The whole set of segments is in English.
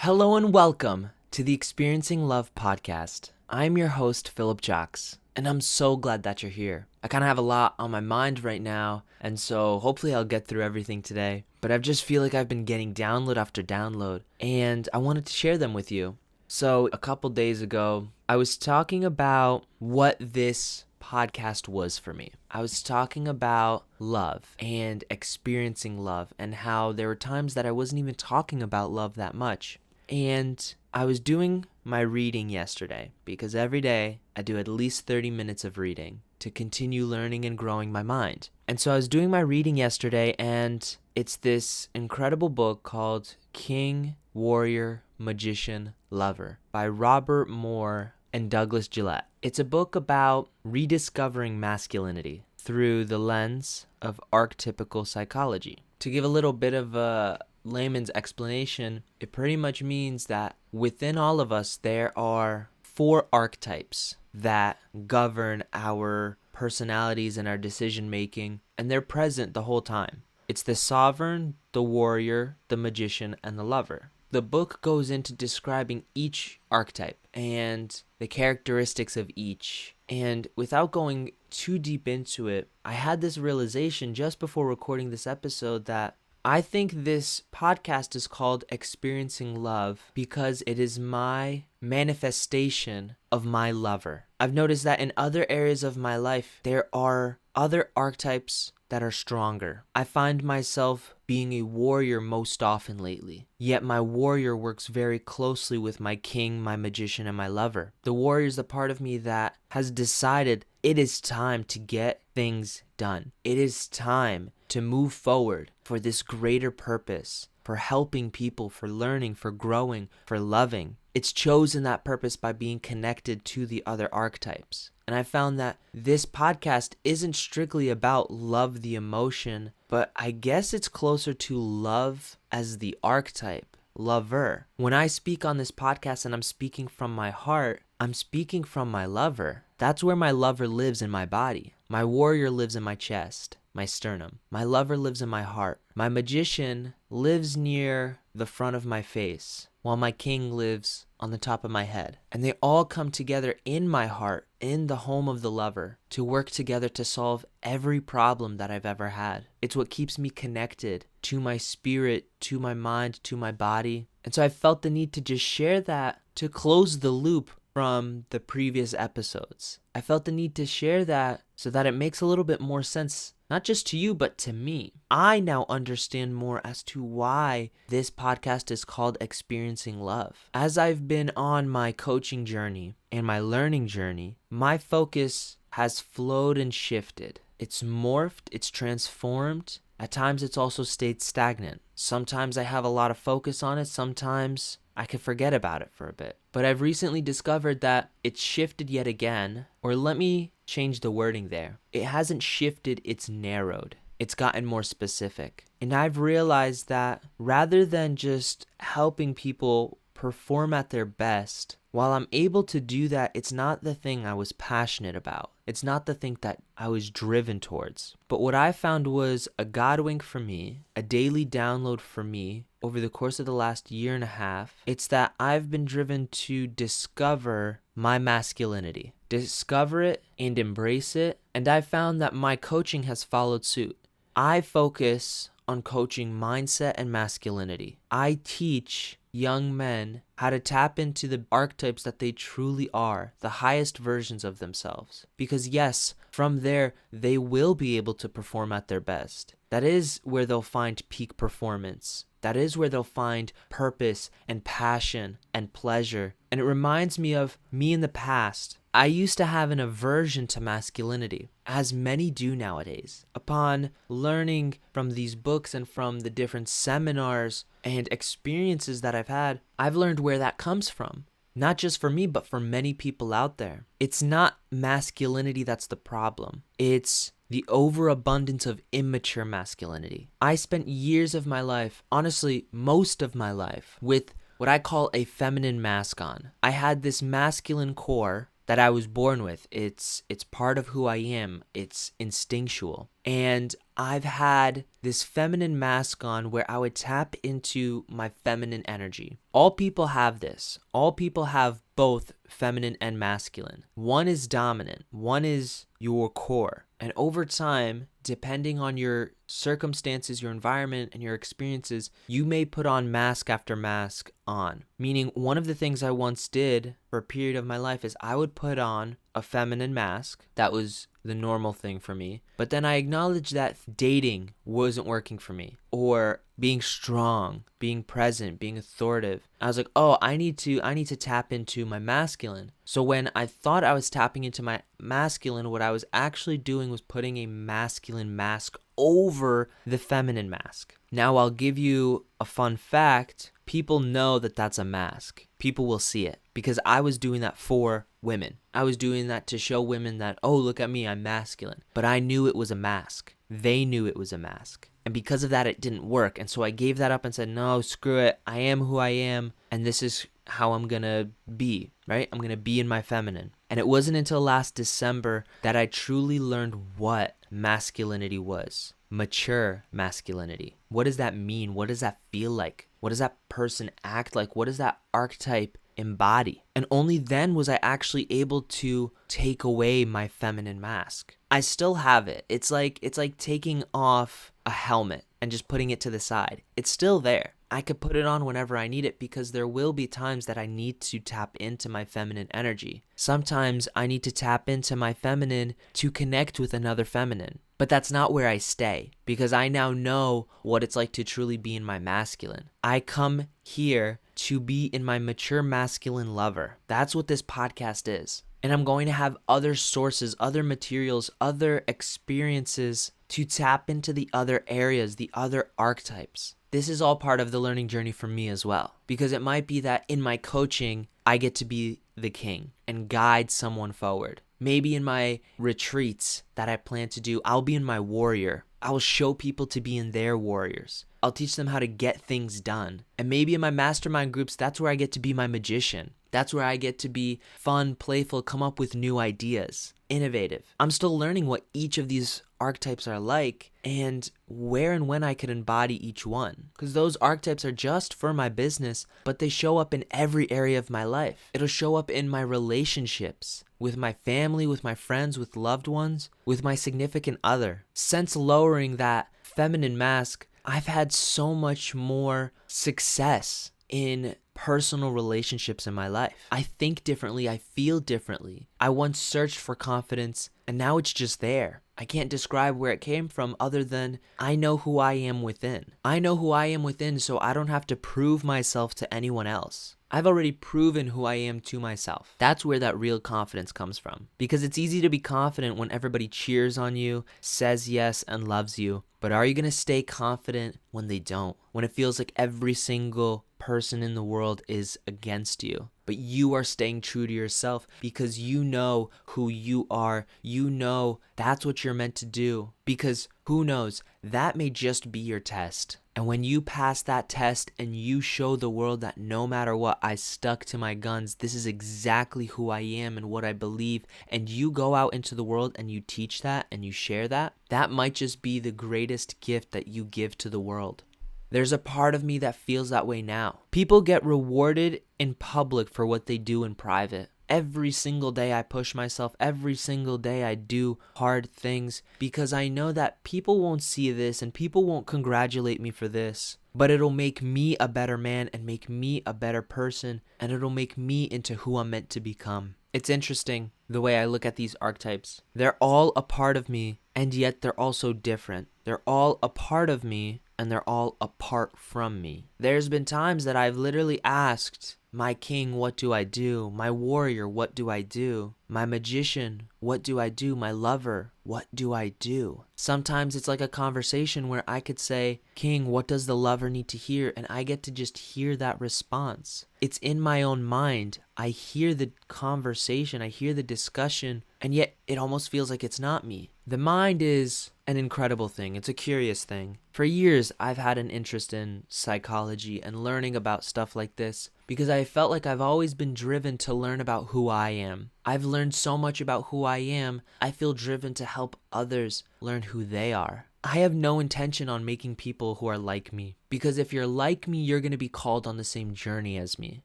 Hello and welcome to the Experiencing Love podcast. I'm your host, Philip Jocks, and I'm so glad that you're here. I kind of have a lot on my mind right now, and so hopefully I'll get through everything today. But I just feel like I've been getting download after download, and I wanted to share them with you. So a couple days ago, I was talking about what this podcast was for me. I was talking about love and experiencing love and how there were times that I wasn't even talking about love that much. And I was doing my reading yesterday because every day I do at least 30 minutes of reading to continue learning and growing my mind. And so I was doing my reading yesterday, and it's this incredible book called King, Warrior, Magician, Lover by Robert Moore and Douglas Gillette. It's a book about rediscovering masculinity through the lens of archetypical psychology. To give a little bit of a layman's explanation, it pretty much means that within all of us there are 4 archetypes that govern our personalities and our decision making, and they're present the whole time. It's the sovereign, the warrior, the magician, and the lover. The book goes into describing each archetype and the characteristics of each. And without going too deep into it, I had this realization just before recording this episode that I think this podcast is called Experiencing Love because it is my manifestation of my lover. I've noticed that in other areas of my life, there are other archetypes that are stronger. I find myself being a warrior most often lately, yet my warrior works very closely with my king, my magician, and my lover. The warrior is the part of me that has decided it is time to get things done. It is time to move forward for this greater purpose, for helping people, for learning, for growing, for loving. It's chosen that purpose by being connected to the other archetypes. And I found that this podcast isn't strictly about love, the emotion, but I guess it's closer to love as the archetype, lover. When I speak on this podcast and I'm speaking from my heart, I'm speaking from my lover. That's where my lover lives in my body. My warrior lives in my chest, my sternum. My lover lives in my heart. My magician lives near the front of my face, while my king lives on the top of my head. And they all come together in my heart, in the home of the lover, to work together to solve every problem that I've ever had. It's what keeps me connected to my spirit, to my mind, to my body. And so I felt the need to just share that to close the loop from the previous episodes. I felt the need to share that so that it makes a little bit more sense, not just to you, but to me. I now understand more as to why this podcast is called Experiencing Love. As I've been on my coaching journey and my learning journey, my focus has flowed and shifted. It's morphed, it's transformed. At times it's also stayed stagnant. Sometimes I have a lot of focus on it, sometimes I could forget about it for a bit. But I've recently discovered that it's shifted yet again, or let me change the wording there. It hasn't shifted, it's narrowed. It's gotten more specific. And I've realized that rather than just helping people perform at their best, while I'm able to do that, it's not the thing I was passionate about. It's not the thing that I was driven towards. But what I found was a God wink for me, a daily download for me over the course of the last year and a half. It's that I've been driven to discover my masculinity, discover it and embrace it. And I found that my coaching has followed suit. I focus on coaching mindset and masculinity. I teach young men how to tap into the archetypes that they truly are, the highest versions of themselves. Because yes, from there, they will be able to perform at their best. That is where they'll find peak performance. That is where they'll find purpose and passion and pleasure. And it reminds me of me in the past. I used to have an aversion to masculinity, as many do nowadays. Upon learning from these books and from the different seminars and experiences that I've had, I've learned where that comes from. Not just for me, but for many people out there. It's not masculinity that's the problem. It's the overabundance of immature masculinity. I spent years of my life, honestly, most of my life, with what I call a feminine mask on. I had this masculine core that I was born with. It's part of who I am. It's instinctual. And I've had this feminine mask on where I would tap into my feminine energy. All people have this. All people have both feminine and masculine. One is dominant. One is your core. And over time, depending on your circumstances, your environment, and your experiences, you may put on mask after mask on. Meaning, one of the things I once did for a period of my life is I would put on a feminine mask. That was the normal thing for me. But then I acknowledged that dating wasn't working for me, or being strong, being present, being authoritative. I was like, oh, I need to tap into my masculine. So when I thought I was tapping into my masculine, what I was actually doing was putting a masculine mask over the feminine mask. Now I'll give you a fun fact. People know that that's a mask. People will see it because I was doing that for women. I was doing that to show women that, oh, look at me, I'm masculine. But I knew it was a mask. They knew it was a mask. And because of that, it didn't work. And so I gave that up and said, no, screw it. I am who I am. And this is how I'm going to be, right? I'm going to be in my feminine. And it wasn't until last December that I truly learned what masculinity was. Mature masculinity. What does that mean? What does that feel like? What does that person act like? What does that archetype embody? And only then was I actually able to take away my feminine mask. I still have it. It's like taking off a helmet and just putting it to the side. It's still there. I could put it on whenever I need it because there will be times that I need to tap into my feminine energy. Sometimes I need to tap into my feminine to connect with another feminine. But that's not where I stay because I now know what it's like to truly be in my masculine. I come here to be in my mature masculine lover. That's what this podcast is. And I'm going to have other sources, other materials, other experiences to tap into the other areas, the other archetypes. This is all part of the learning journey for me as well, because it might be that in my coaching, I get to be the king and guide someone forward. Maybe in my retreats that I plan to do, I'll be in my warrior. I will show people to be in their warriors. I'll teach them how to get things done. And maybe in my mastermind groups, that's where I get to be my magician. That's where I get to be fun, playful, come up with new ideas, innovative. I'm still learning what each of these archetypes are like and where and when I can embody each one. Because those archetypes are just for my business, but they show up in every area of my life. It'll show up in my relationships, with my family, with my friends, with loved ones, with my significant other. Since lowering that feminine mask, I've had so much more success in personal relationships in my life. I think differently. I feel differently. I once searched for confidence and now it's just there. I can't describe where it came from other than I know who I am within. I know who I am within, so I don't have to prove myself to anyone else. I've already proven who I am to myself. That's where that real confidence comes from. Because it's easy to be confident when everybody cheers on you, says yes, and loves you. But are you going to stay confident when they don't? When it feels like every single person in the world is against you, but you are staying true to yourself because you know who you are. You know that's what you're meant to do, because who knows, that may just be your test. And when you pass that test and you show the world that no matter what, I stuck to my guns, this is exactly who I am and what I believe, and you go out into the world and you teach that and you share that, that might just be the greatest gift that you give to the world. There's a part of me that feels that way now. People get rewarded in public for what they do in private. Every single day I push myself. Every single day I do hard things because I know that people won't see this and people won't congratulate me for this. But it'll make me a better man and make me a better person, and it'll make me into who I'm meant to become. It's interesting the way I look at these archetypes. They're all a part of me, and yet they're also different. They're all a part of me, and they're all apart from me. There's been times that I've literally asked, my king, what do I do? My warrior, what do I do? My magician, what do I do? My lover, what do I do? Sometimes it's like a conversation where I could say, king, what does the lover need to hear? And I get to just hear that response. It's in my own mind. I hear the conversation, I hear the discussion, and yet it almost feels like it's not me. The mind is an incredible thing. It's a curious thing. For years, I've had an interest in psychology and learning about stuff like this because I felt like I've always been driven to learn about who I am. I've learned so much about who I am, I feel driven to help others learn who they are. I have no intention on making people who are like me, because if you're like me, you're going to be called on the same journey as me,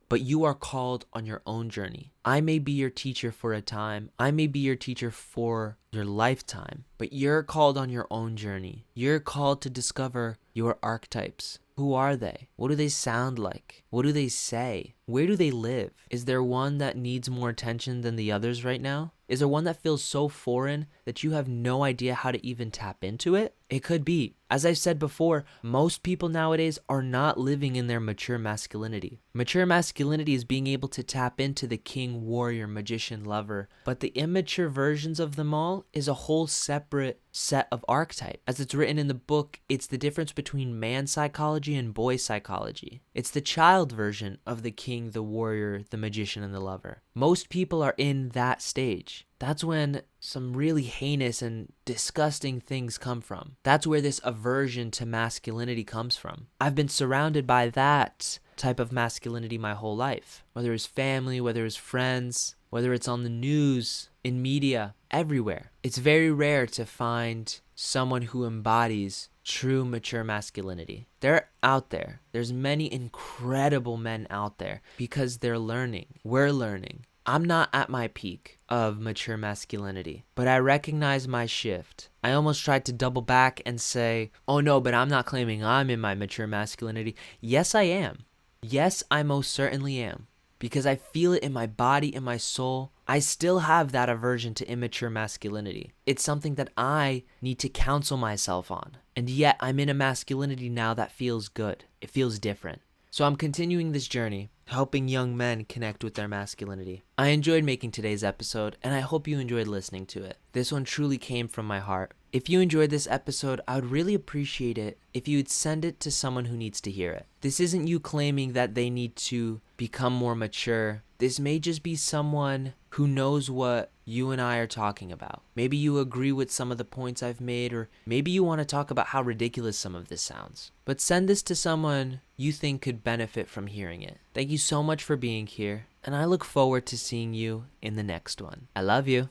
but you are called on your own journey. I may be your teacher for a time, I may be your teacher for your lifetime, but you're called on your own journey. You're called to discover your archetypes. Who are they? What do they sound like? What do they say? Where do they live? Is there one that needs more attention than the others right now? Is there one that feels so foreign that you have no idea how to even tap into it? It could be. As I've said before, most people nowadays are not living in their mature masculinity. Mature masculinity is being able to tap into the king, warrior, magician, lover, but the immature versions of them all is a whole separate set of archetype. As it's written in the book, it's the difference between man psychology and boy psychology. It's the child version of the king, the warrior, the magician, and the lover. Most people are in that stage. That's when some really heinous and disgusting things come from. That's where this aversion to masculinity comes from. I've been surrounded by that type of masculinity my whole life. Whether it's family, whether it's friends, whether it's on the news, in media, everywhere. It's very rare to find someone who embodies true mature masculinity. They're out there. There's many incredible men out there because they're learning. We're learning. I'm not at my peak of mature masculinity, but I recognize my shift. I almost tried to double back and say, oh no, but I'm not claiming I'm in my mature masculinity. Yes, I am. Yes, I most certainly am. Because I feel it in my body, in my soul. I still have that aversion to immature masculinity. It's something that I need to counsel myself on. And yet I'm in a masculinity now that feels good. It feels different. So I'm continuing this journey, helping young men connect with their masculinity. I enjoyed making today's episode, and I hope you enjoyed listening to it. This one truly came from my heart. If you enjoyed this episode, I would really appreciate it if you would send it to someone who needs to hear it. This isn't you claiming that they need to become more mature. This may just be someone who knows what you and I are talking about. Maybe you agree with some of the points I've made, or maybe you want to talk about how ridiculous some of this sounds. But send this to someone you think could benefit from hearing it. Thank you so much for being here, and I look forward to seeing you in the next one. I love you.